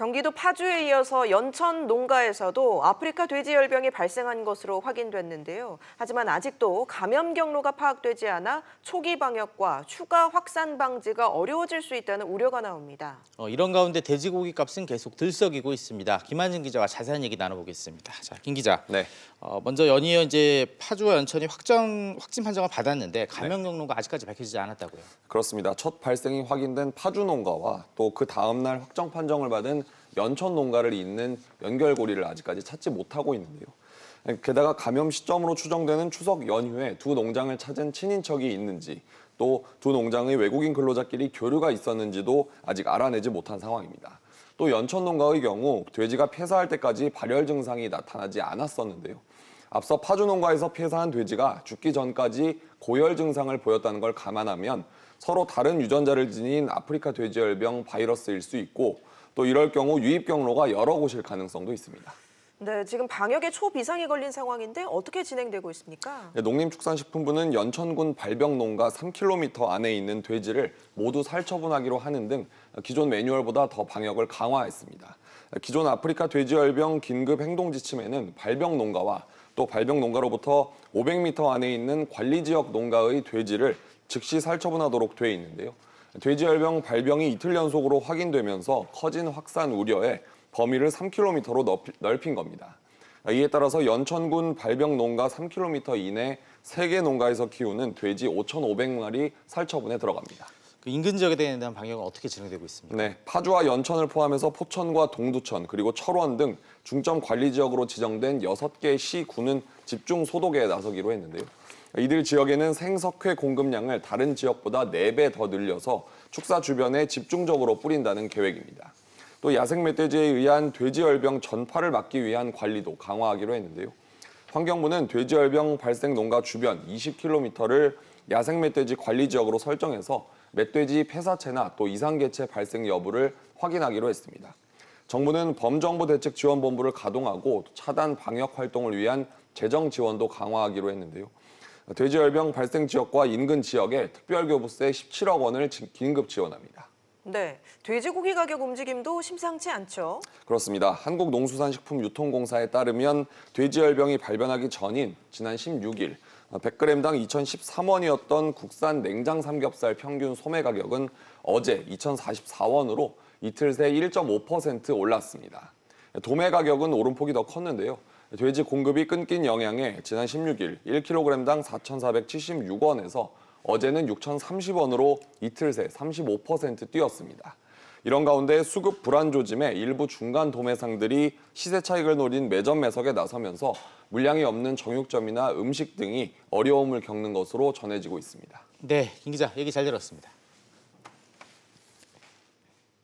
경기도 파주에 이어서 연천 농가에서도 아프리카 돼지열병이 발생한 것으로 확인됐는데요. 하지만 아직도 감염 경로가 파악되지 않아 초기 방역과 추가 확산 방지가 어려워질 수 있다는 우려가 나옵니다. 이런 가운데 돼지고기 값은 계속 들썩이고 있습니다. 김한진 기자와 자세한 얘기 나눠보겠습니다. 자, 김 기자. 네. 먼저 연이어 이제 파주와 연천이 확진 판정을 받았는데 감염 경로가 아직까지 밝혀지지 않았다고요. 그렇습니다. 첫 발생이 확인된 파주 농가와 또 그 다음 날 확정 판정을 받은 연천 농가를 잇는 연결고리를 아직까지 찾지 못하고 있는데요. 게다가 감염 시점으로 추정되는 추석 연휴에 두 농장을 찾은 친인척이 있는지 또 두 농장의 외국인 근로자끼리 교류가 있었는지도 아직 알아내지 못한 상황입니다. 또 연천 농가의 경우 돼지가 폐사할 때까지 발열 증상이 나타나지 않았었는데요. 앞서 파주 농가에서 폐사한 돼지가 죽기 전까지 고열 증상을 보였다는 걸 감안하면 서로 다른 유전자를 지닌 아프리카 돼지열병 바이러스일 수 있고 또 이럴 경우 유입 경로가 여러 곳일 가능성도 있습니다. 네, 지금 방역에 초비상이 걸린 상황인데 어떻게 진행되고 있습니까? 네, 농림축산식품부는 연천군 발병 농가 3km 안에 있는 돼지를 모두 살처분하기로 하는 등 기존 매뉴얼보다 더 방역을 강화했습니다. 기존 아프리카 돼지열병 긴급 행동지침에는 발병 농가와 또 발병 농가로부터 500m 안에 있는 관리지역 농가의 돼지를 즉시 살처분하도록 돼 있는데요. 돼지열병 발병이 이틀 연속으로 확인되면서 커진 확산 우려에 범위를 3km로 넓힌 겁니다. 이에 따라서 연천군 발병 농가 3km 이내 3개 농가에서 키우는 돼지 5,500마리 살처분에 들어갑니다. 그 인근 지역에 대한 방역은 어떻게 진행되고 있습니까? 네, 파주와 연천을 포함해서 포천과 동두천 그리고 철원 등 중점 관리 지역으로 지정된 6개 시, 구는 집중 소독에 나서기로 했는데요. 이들 지역에는 생석회 공급량을 다른 지역보다 4배 더 늘려서 축사 주변에 집중적으로 뿌린다는 계획입니다. 또 야생 멧돼지에 의한 돼지열병 전파를 막기 위한 관리도 강화하기로 했는데요. 환경부는 돼지열병 발생 농가 주변 20km를 야생 멧돼지 관리 지역으로 설정해서 멧돼지 폐사체나 또 이상개체 발생 여부를 확인하기로 했습니다. 정부는 범정부대책지원본부를 가동하고 차단 방역 활동을 위한 재정 지원도 강화하기로 했는데요. 돼지열병 발생 지역과 인근 지역에 특별교부세 17억 원을 긴급 지원합니다. 네, 돼지고기 가격 움직임도 심상치 않죠? 그렇습니다. 한국농수산식품유통공사에 따르면 돼지열병이 발병하기 전인 지난 16일 100g당 2,013원이었던 국산 냉장 삼겹살 평균 소매 가격은 어제 2,044원으로 이틀 새 1.5% 올랐습니다. 도매 가격은 오름폭이 더 컸는데요. 돼지 공급이 끊긴 영향에 지난 16일 1kg당 4,476원에서 어제는 6,030원으로 이틀 새 35% 뛰었습니다. 이런 가운데 수급 불안 조짐에 일부 중간 도매상들이 시세 차익을 노린 매점 매석에 나서면서 물량이 없는 정육점이나 음식 등이 어려움을 겪는 것으로 전해지고 있습니다. 네, 김 기자 얘기 잘 들었습니다.